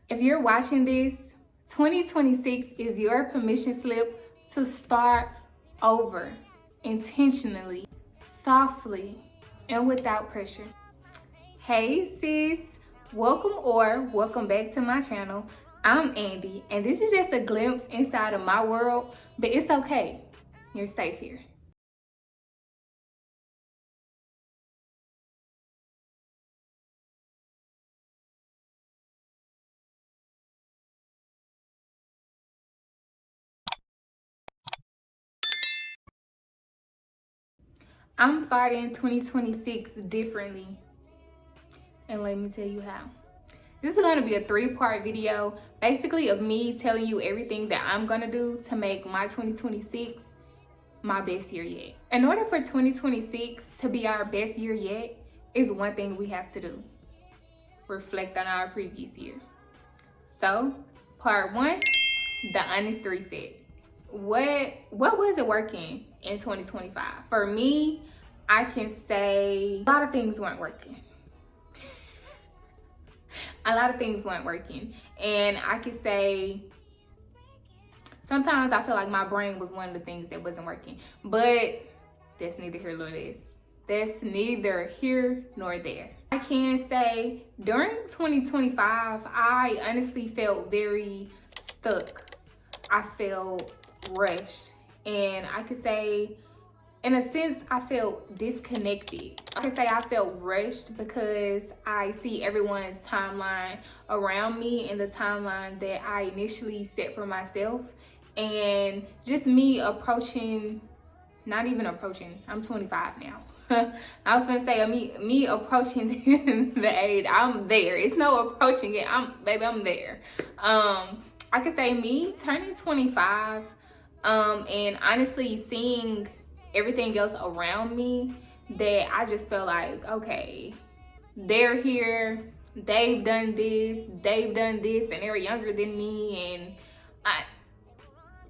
If you're watching this, 2026 is your permission slip to start over intentionally, softly, and without pressure. Hey sis, welcome back to my channel. I'm Andi, and this is just a glimpse inside of my world, but it's okay. You're safe here. I'm starting 2026 differently, and let me tell you how. This is going to be a 3-part video, basically of me telling you everything that I'm going to do to make my 2026 my best year yet. In order for 2026 to be our best year yet, is one thing we have to do: reflect on our previous year. So, part 1, the honest reset. What was it working in 2025? For me, I can say a lot of things weren't working. And I could say sometimes I feel like my brain was one of the things that wasn't working. But that's neither here nor there. That's neither here nor there. I can say during 2025, I honestly felt very stuck. I felt rushed. And I could say, in a sense, I felt disconnected. I could say I felt rushed because I see everyone's timeline around me and the timeline that I initially set for myself. And just me approaching, not even approaching, I'm 25 now. I was gonna say me approaching the age, I'm there. It's no approaching it, I'm there. I could say me turning 25 and honestly seeing everything else around me, that I just felt like, okay, they're here, they've done this, and they're younger than me, and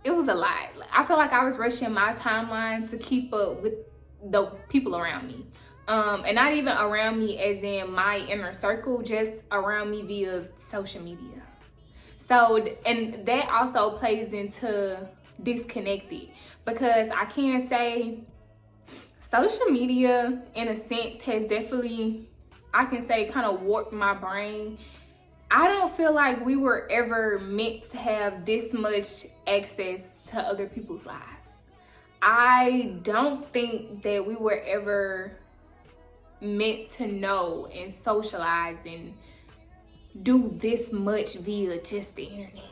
it was a lot. I feel like I was rushing my timeline to keep up with the people around me. And not even around me as in my inner circle, just around me via social media. So, and that also plays into disconnected, because I can say social media in a sense has definitely, I can say, kind of warped my brain. I don't feel like we were ever meant to have this much access to other people's lives. I don't think that we were ever meant to know and socialize and do this much via just the internet.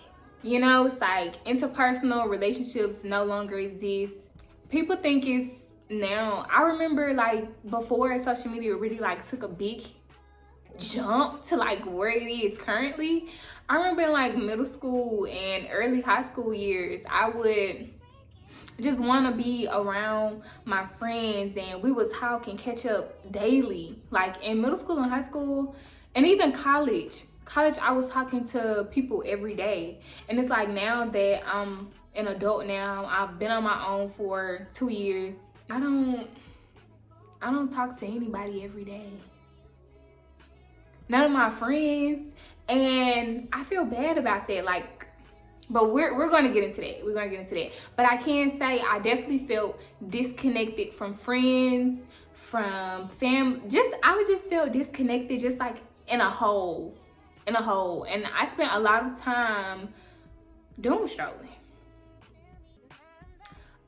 You know, it's like interpersonal relationships no longer exist. People think it's now. I remember like before social media really like took a big jump to like where it is currently. I remember in like middle school and early high school years, I would just want to be around my friends and we would talk and catch up daily. Like in middle school and high school and even college, I was talking to people every day. And it's like now that I'm an adult now, I've been on my own for 2 years, I don't talk to anybody every day. None of my friends. And I feel bad about that. Like, but we're gonna get into that. But I can say I definitely felt disconnected from friends, from family. I would just feel disconnected, just like in a hole. And I spent a lot of time doom scrolling.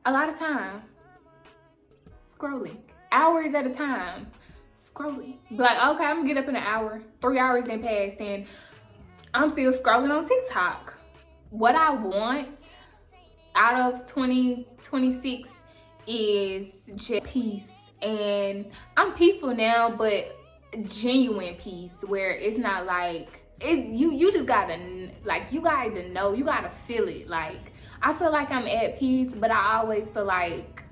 A lot of time scrolling. Hours at a time scrolling. But like, okay, I'm gonna get up in an hour. 3 hours then passed and I'm still scrolling on TikTok. What I want out of 2026 is just peace. And I'm peaceful now, but genuine peace where it's not like you just gotta, like, you gotta know, you gotta feel it. Like, I feel like I'm at peace, but I always feel like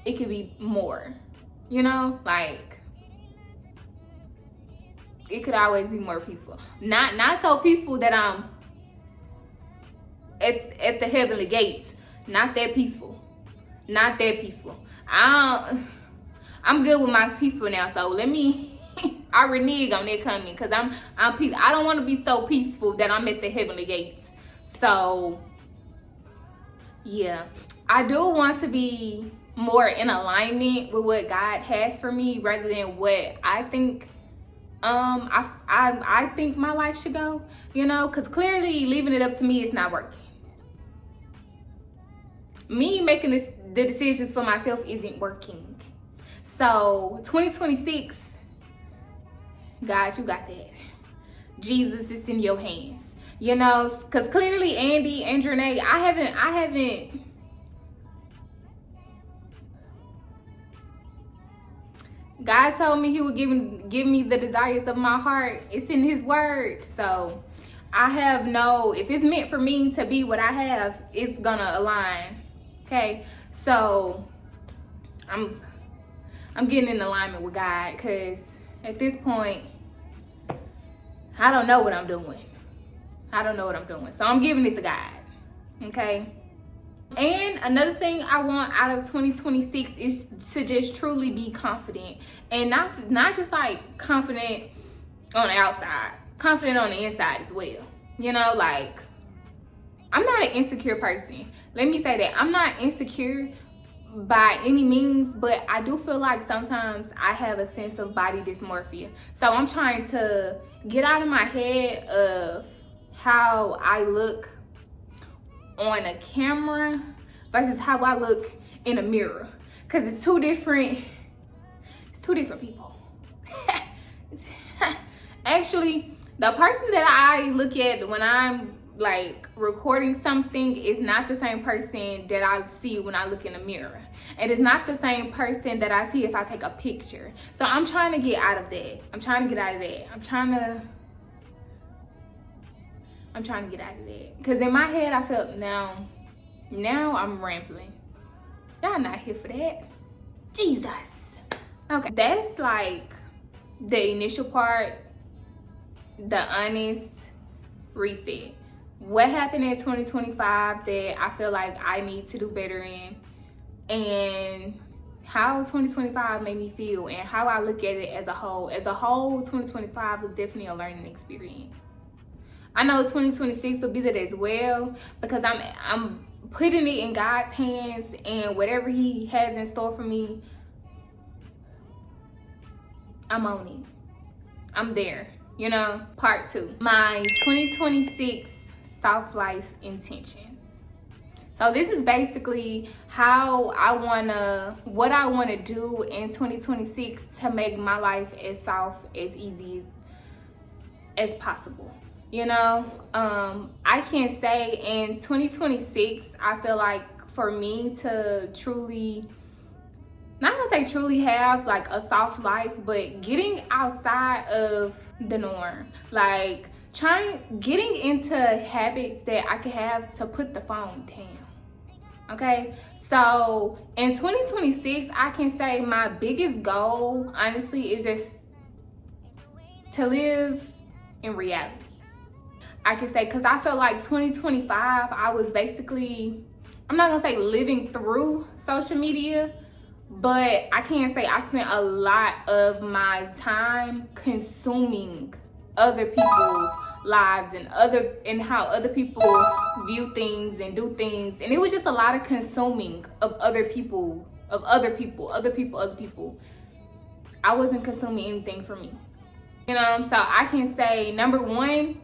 it could be more, you know, like it could always be more peaceful. Not so peaceful that I'm at the heavenly gates. Not that peaceful. I'm good with my peaceful now, so let me I renege on that comment because I'm peace. I don't want to be so peaceful that I'm at the heavenly gates. So yeah, I do want to be more in alignment with what God has for me rather than what I think I think my life should go, you know, because clearly leaving it up to me is not working. Me making the decisions for myself isn't working. So 2026, God, you got that. Jesus, it's in your hands. You know, because clearly Andi and Janae, I haven't God told me he would give me the desires of my heart. It's in his word. So I have if it's meant for me to be what I have, it's gonna align. Okay. So I'm getting in alignment with God, because at this point, I don't know what I'm doing. So I'm giving it to God. Okay. And another thing I want out of 2026 is to just truly be confident, and not just like confident on the outside, confident on the inside as well. You know, like, I'm not an insecure person. Let me say that. I'm not insecure by any means, but I do feel like sometimes I have a sense of body dysmorphia. So I'm trying to get out of my head of how I look on a camera versus how I look in a mirror, because it's two different people. Actually, the person that I look at when I'm like recording something is not the same person that I see when I look in a mirror, and it's not the same person that I see if I take a picture. So I'm trying to get out of that. I'm trying to get out of that, because in my head I felt now I'm rambling. Y'all not here for that. Jesus. Okay, that's like the initial part, the honest reset. What happened in 2025 that I feel like I need to do better in, and how 2025 made me feel, and how I look at it as a whole. As a whole, 2025 was definitely a learning experience. I know 2026 will be that as well, because I'm putting it in God's hands, and whatever he has in store for me, I'm on it. I'm there, you know. Part 2, my 2026 soft life intentions. So this is basically what I wanna do in 2026 to make my life as soft, as easy as possible. You know, I can say in 2026, I feel like for me to truly, not gonna say truly have like a soft life, but getting outside of the norm, like getting into habits that I could have to put the phone down. Okay, so in 2026, I can say my biggest goal, honestly, is just to live in reality. I can say, because I felt like 2025, I was basically, I'm not gonna say living through social media, but I can say I spent a lot of my time consuming other people's lives and how other people view things and do things, and it was just a lot of consuming of other people. I wasn't consuming anything for me, you know. So I can say number one,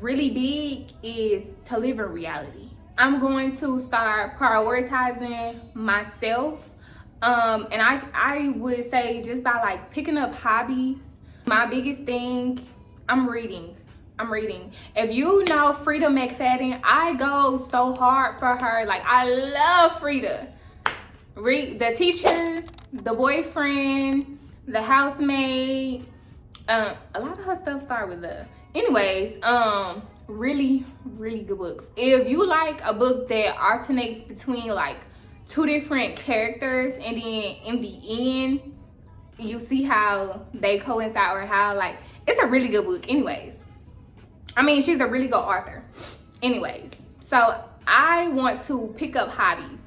really big, is to live in reality. I'm going to start prioritizing myself, and I would say just by like picking up hobbies. My biggest thing, I'm reading. If you know Frida McFadden, I go so hard for her. Like, I love Frida. The Teacher, The Boyfriend, The Housemaid. A lot of her stuff start with the. Anyways, really, really good books. If you like a book that alternates between like two different characters, and then in the end you see how they coincide, or how like, it's a really good book. Anyways, I mean, she's a really good author. Anyways, so I want to pick up hobbies,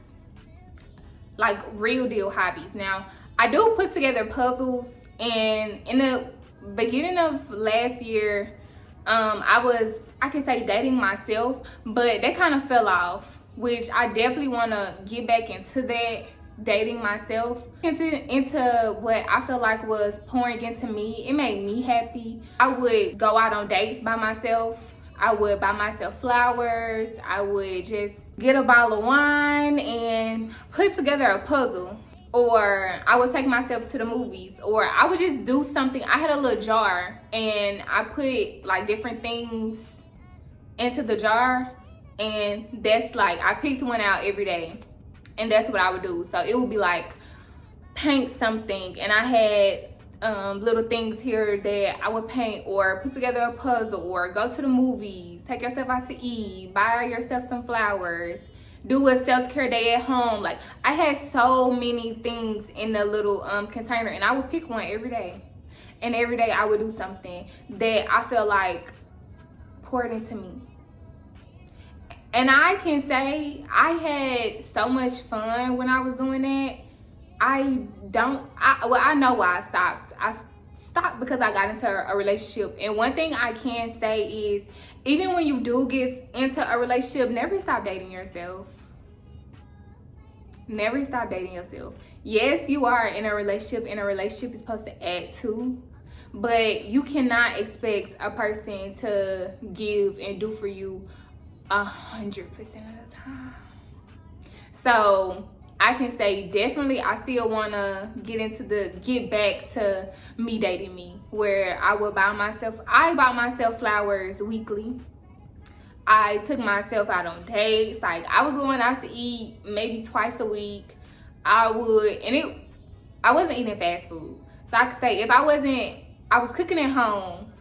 like real deal hobbies. Now, I do put together puzzles And in the beginning of last year, I can say dating myself, but that kind of fell off, which I definitely want to get back into that, dating myself, into what I feel like was pouring into me. It made me happy. I would go out on dates by myself. I would buy myself flowers. I would just get a bottle of wine and put together a puzzle. Or I would take myself to the movies, or I would just do something. I had a little jar and I put like different things into the jar, and that's like, I picked one out every day, and that's what I would do. So it would be like paint something, and I had little things here that I would paint, or put together a puzzle, or go to the movies, take yourself out to eat, buy yourself some flowers, do a self-care day at home. Like, I had so many things in the little container, and I would pick one every day. And every day I would do something that I felt like poured into me. And I can say I had so much fun when I was doing that. I know why I stopped. I stopped because I got into a relationship. And one thing I can say is, even when you do get into a relationship, never stop dating yourself. Never stop dating yourself. Yes, you are in a relationship, and a relationship is supposed to add to, but you cannot expect a person to give and do for you 100% of the time. So I can say definitely I still want to get back to me dating me, where I bought myself flowers weekly. I took myself out on dates. Like, I was going out to eat maybe twice a week. I wasn't eating fast food. So I could say if I was cooking at home,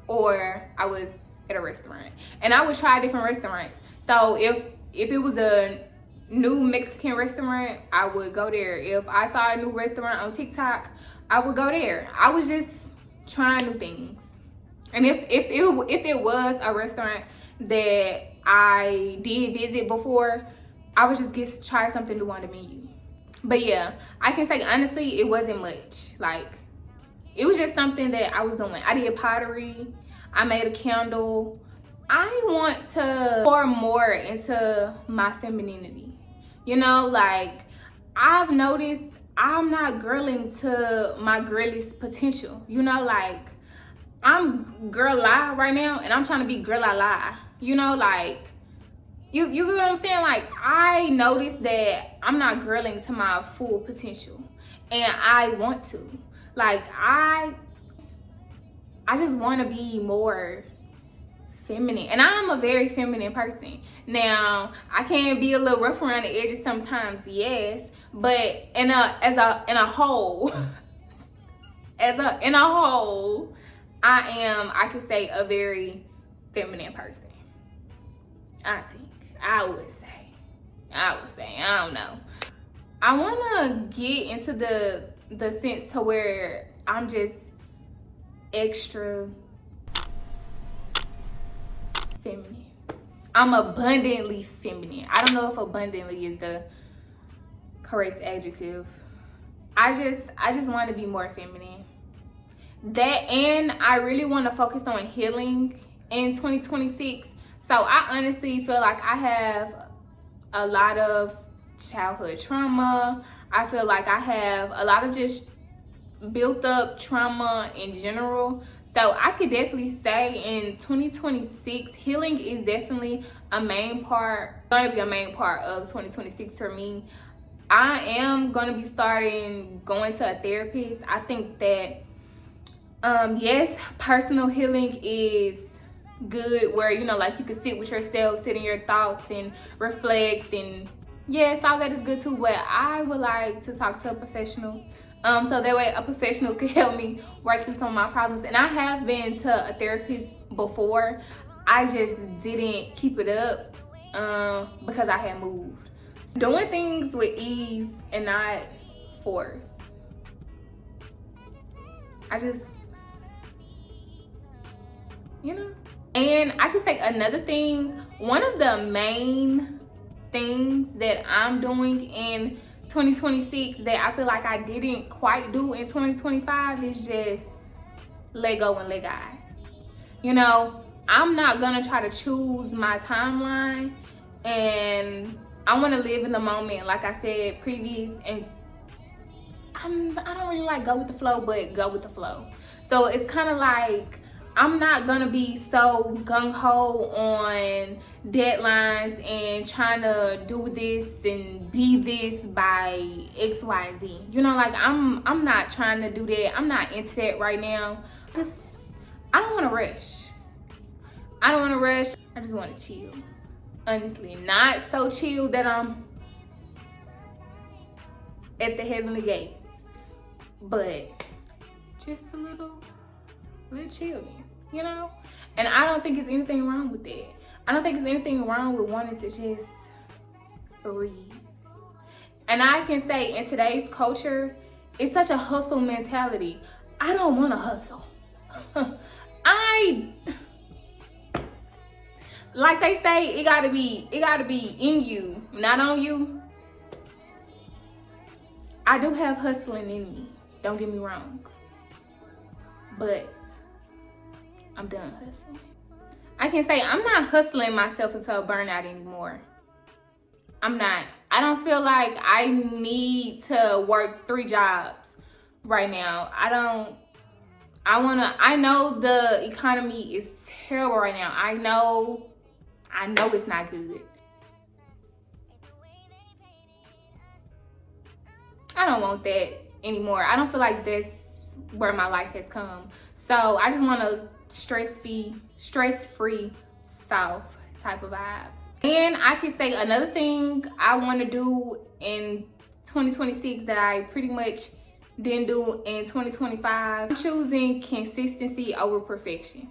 or I was at a restaurant, and I would try different restaurants. So if it was a new Mexican restaurant, I would go there. If I saw a new restaurant on TikTok, I would go there. I was just trying new things. And if it was a restaurant that I did visit before, I would just try something new on the menu. But yeah, I can say honestly, it wasn't much. Like, it was just something that I was doing. I did pottery. I made a candle. I want to pour more into my femininity. You know, like, I've noticed I'm not girling to my girliest potential. You know, like, I'm girl lie right now, and I'm trying to be girl lie. You know, like, you get what I'm saying? Like, I noticed that I'm not girling to my full potential, and I want to. Like, I just want to be more feminine, and I'm a very feminine person. Now, I can be a little rough around the edges sometimes, yes, but in a whole, I could say a very feminine person. I would say, I don't know. I want to get into the sense to where I'm just extra feminine. I'm abundantly feminine. I don't know if abundantly is the correct adjective. I just want to be more feminine. That, and I really want to focus on healing in 2026. So I honestly feel like I have a lot of childhood trauma. I feel like I have a lot of just built up trauma in general. So I could definitely say in 2026, healing is definitely going to be a main part of 2026 for me. I am going to be going to a therapist. I think that, yes, personal healing is good, where, you know, like, you can sit with yourself, sit in your thoughts and reflect, and yes, all that is good too, but I would like to talk to a professional. So that way a professional could help me work through some of my problems. And I have been to a therapist before. I just didn't keep it up because I had moved. Doing things with ease and not force. I just, you know. And I can say another thing, one of the main things that I'm doing in 2026 that I feel like I didn't quite do in 2025 is just let go and let God. You know, I'm not gonna try to choose my timeline, and I want to live in the moment, like I said previous, and I don't really like go with the flow, but go with the flow. So it's kind of like I'm not gonna be so gung-ho on deadlines and trying to do this and be this by X, Y, Z. You know, like I'm not trying to do that. I'm not into that right now. I don't want to rush. I don't want to rush. I just want to chill. Honestly, not so chill that I'm at the heavenly gates, but just a little chillness, you know? And I don't think there's anything wrong with that. I don't think there's anything wrong with wanting to just breathe. And I can say in today's culture, it's such a hustle mentality. I don't want to hustle. Like they say, it gotta be in you, not on you. I do have hustling in me, don't get me wrong, but I'm done hustling. I can say I'm not hustling myself into a burnout anymore. I'm not. I don't feel like I need to work 3 jobs right now. I know the economy is terrible right now. I know it's not good. I don't want that anymore. I don't feel like that's where my life has come. So I just want a stress-free, soft type of vibe. And I can say another thing I want to do in 2026 that I pretty much didn't do in 2025. I'm choosing consistency over perfection.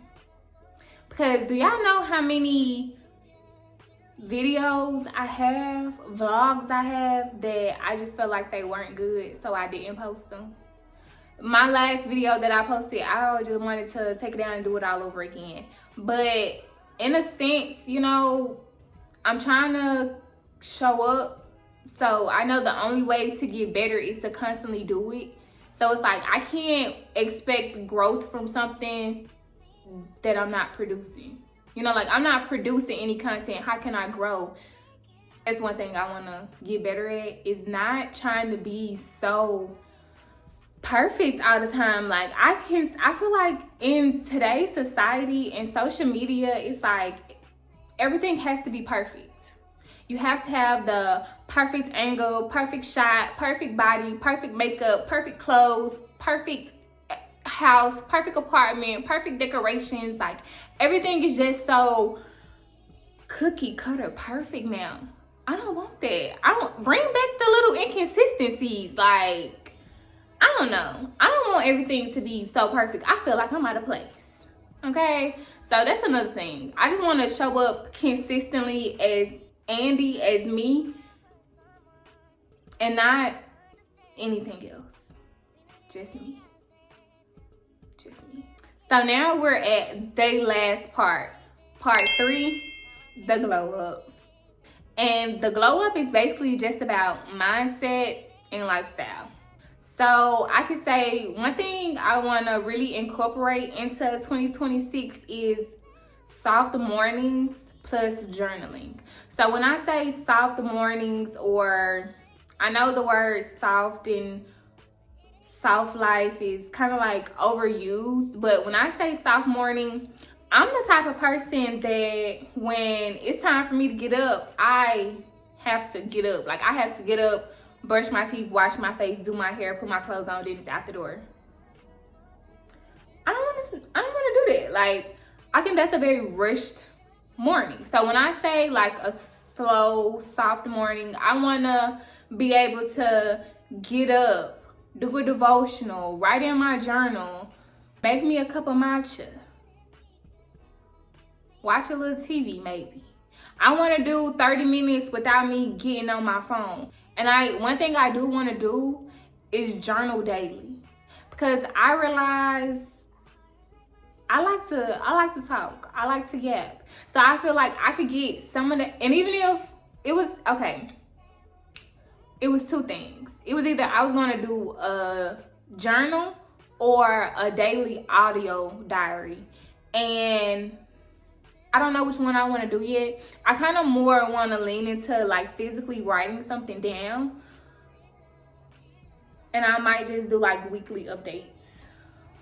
Because do y'all know how many videos I have, vlogs I have that I just felt like they weren't good, so I didn't post them? My last video that I posted, I just wanted to take it down and do it all over again. But in a sense, you know, I'm trying to show up. So I know the only way to get better is to constantly do it. So it's like I can't expect growth from something that I'm not producing. You know, like I'm not producing any content. How can I grow? That's one thing I want to get better at, is not trying to be so perfect all the time. Like I feel like in today's society and social media, it's like everything has to be perfect. You have to have the perfect angle, perfect shot, perfect body, perfect makeup, perfect clothes, perfect house, perfect apartment, perfect decorations. Like everything is just so cookie cutter perfect now. I don't want that. I don't bring back the little inconsistencies. Like, I don't know. I don't want everything to be so perfect. I feel like I'm out of place. Okay? So that's another thing. I just want to show up consistently as Andi, as me, and not anything else. Just me. Just me. So now we're at the last part 3, the glow up. And the glow up is basically just about mindset and lifestyle. So I can say one thing I want to really incorporate into 2026 is soft mornings plus journaling. So when I say soft mornings, or I know the word soft and soft life is kind of like overused, but when I say soft morning, I'm the type of person that when it's time for me to get up, I have to get up. Like I have to get up, brush my teeth, wash my face, do my hair, put my clothes on, then it's out the door. I don't want to do that. Like I think that's a very rushed morning. So when I say like a slow, soft morning, I want to be able to get up, do a devotional, write in my journal, make me a cup of matcha, watch a little TV maybe. I want to do 30 minutes without me getting on my phone. And one thing I do want to do is journal daily, because I realize I like to talk. I like to yap. So I feel like I could get some of the, and even if it was, okay, it was two things. It was either I was gonna do a journal or a daily audio diary. And I don't know which one I want to do yet. I kind of more want to lean into like physically writing something down. And I might just do like weekly updates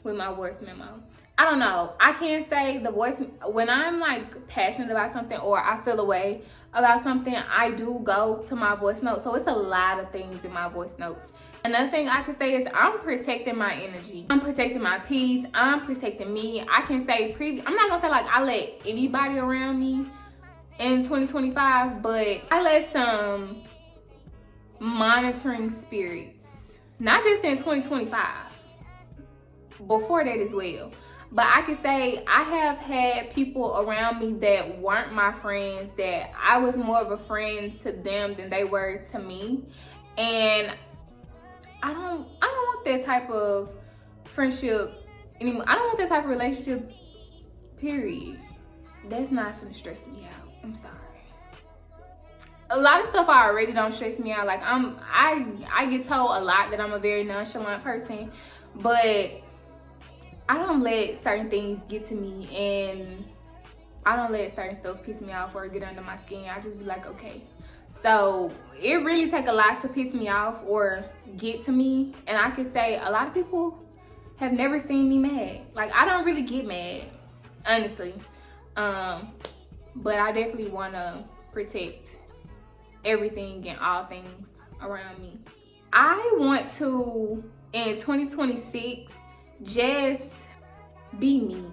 with my voice memo. I don't know. I can't say the voice, when I'm like passionate about something or I feel a way about something, I do go to my voice notes. So it's a lot of things in my voice notes. Another thing I can say is I'm protecting my energy. I'm protecting my peace. I'm protecting me. I can say I'm not gonna say like I let anybody around me in 2025, but I let some monitoring spirits, not just in 2025, before that as well. But I can say I have had people around me that weren't my friends, that I was more of a friend to them than they were to me. And I don't want that type of friendship anymore. I don't want that type of relationship, period. That's not gonna stress me out. I'm sorry. A lot of stuff I already don't stress me out. Like I get told a lot that I'm a very nonchalant person, but I don't let certain things get to me, and I don't let certain stuff piss me off or get under my skin. I just be like, okay. So it really take a lot to piss me off or get to me. And I can say a lot of people have never seen me mad. Like, I don't really get mad, honestly. But I definitely want to protect everything and all things around me. I want to, in 2026, just be me.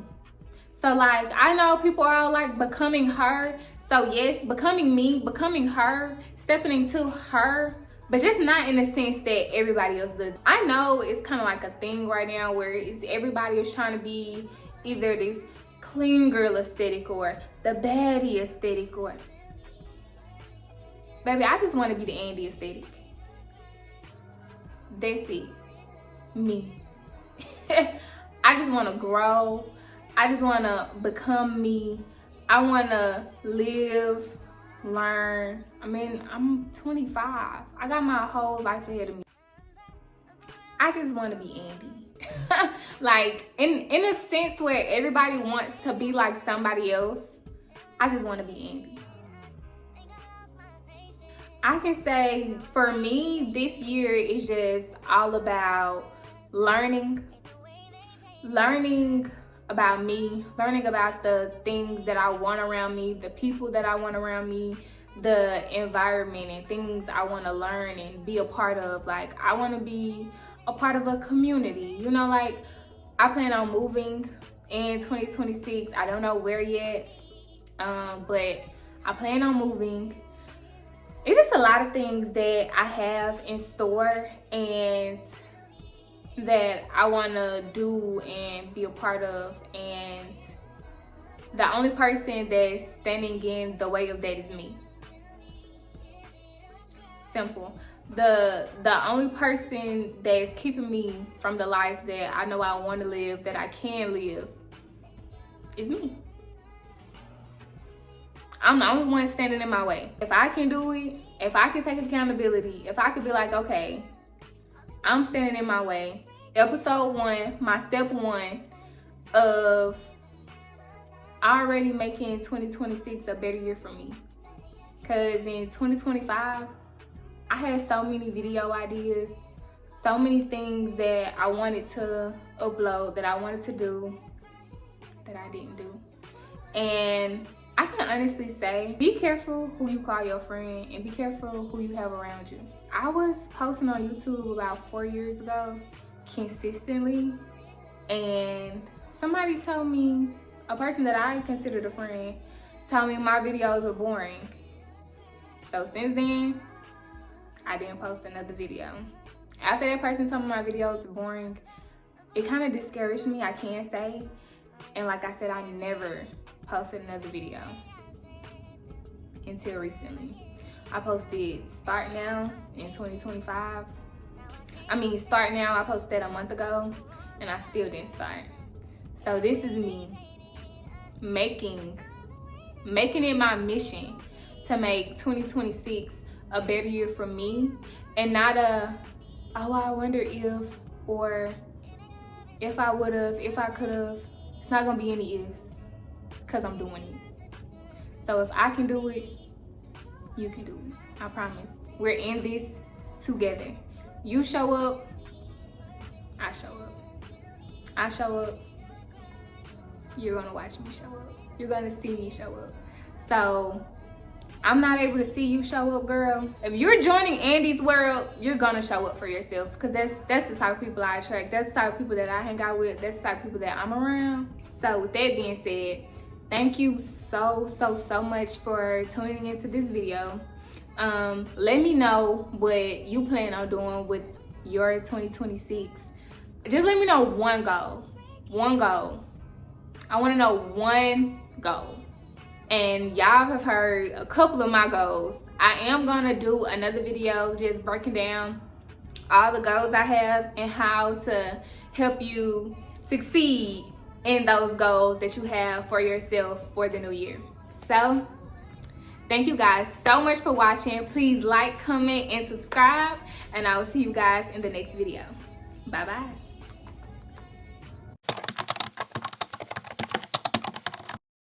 So like, I know people are all like becoming her. So yes, becoming me, becoming her, stepping into her, but just not in the sense that everybody else does. I know it's kind of like a thing right now where everybody is trying to be either this clean girl aesthetic or the baddie aesthetic, or baby, I just want to be the Andi aesthetic. That's it. Me. I just want to grow. I just want to become me. I want to live, learn. I mean, I'm 25. I got my whole life ahead of me. I just want to be Andi. Like, in a sense where everybody wants to be like somebody else, I just want to be Andi. I can say for me, this year is just all about learning about me, learning about the things that I want around me, the people that I want around me, the environment and things I want to learn and be a part of. Like, I want to be a part of a community, you know. Like, I plan on moving in 2026. I don't know where yet, but I plan on moving. It's just a lot of things that I have in store and that I want to do and be a part of, and the only person that's standing in the way of that is me. Simple. The only person that's keeping me from the life that I know I want to live, that I can live, is me. I'm the only one standing in my way. If I can do it, if I can take accountability, if I could be like, okay, I'm standing in my way. Episode 1, my step 1 of already making 2026 a better year for me. Because in 2025, I had so many video ideas, so many things that I wanted to upload, that I wanted to do, that I didn't do. And I can honestly say, be careful who you call your friend and be careful who you have around you. I was posting on YouTube about 4 years ago consistently, and somebody told me, a person that I considered a friend, told me my videos were boring. So since then, I didn't post another video. After that person told me my videos were boring, it kind of discouraged me, I can say. And like I said, I never posted another video until recently. I posted Start Now in 2025. Start Now, I posted that a month ago, and I still didn't start. So this is me making it my mission to make 2026 a better year for me, and not a, oh, I wonder if, or if I would have, if I could have. It's not gonna be any ifs, because I'm doing it. So if I can do it, you can do it. I promise. We're in this together. You show up, I show up. I show up, you're gonna watch me show up. You're gonna see me show up. So I'm not able to see you show up, girl. If you're joining Andi's world, you're gonna show up for yourself, because that's the type of people I attract. That's the type of people that I hang out with. That's the type of people that I'm around. So with that being said, thank you so much for tuning into this video. Let me know what you plan on doing with your 2026. Just let me know one goal. I want to know one goal. And y'all have heard a couple of my goals. I am gonna do another video just breaking down all the goals I have and how to help you succeed in those goals that you have for yourself for the new year. So thank you guys so much for watching. Please like, comment, and subscribe, and I will see you guys in the next video. Bye bye.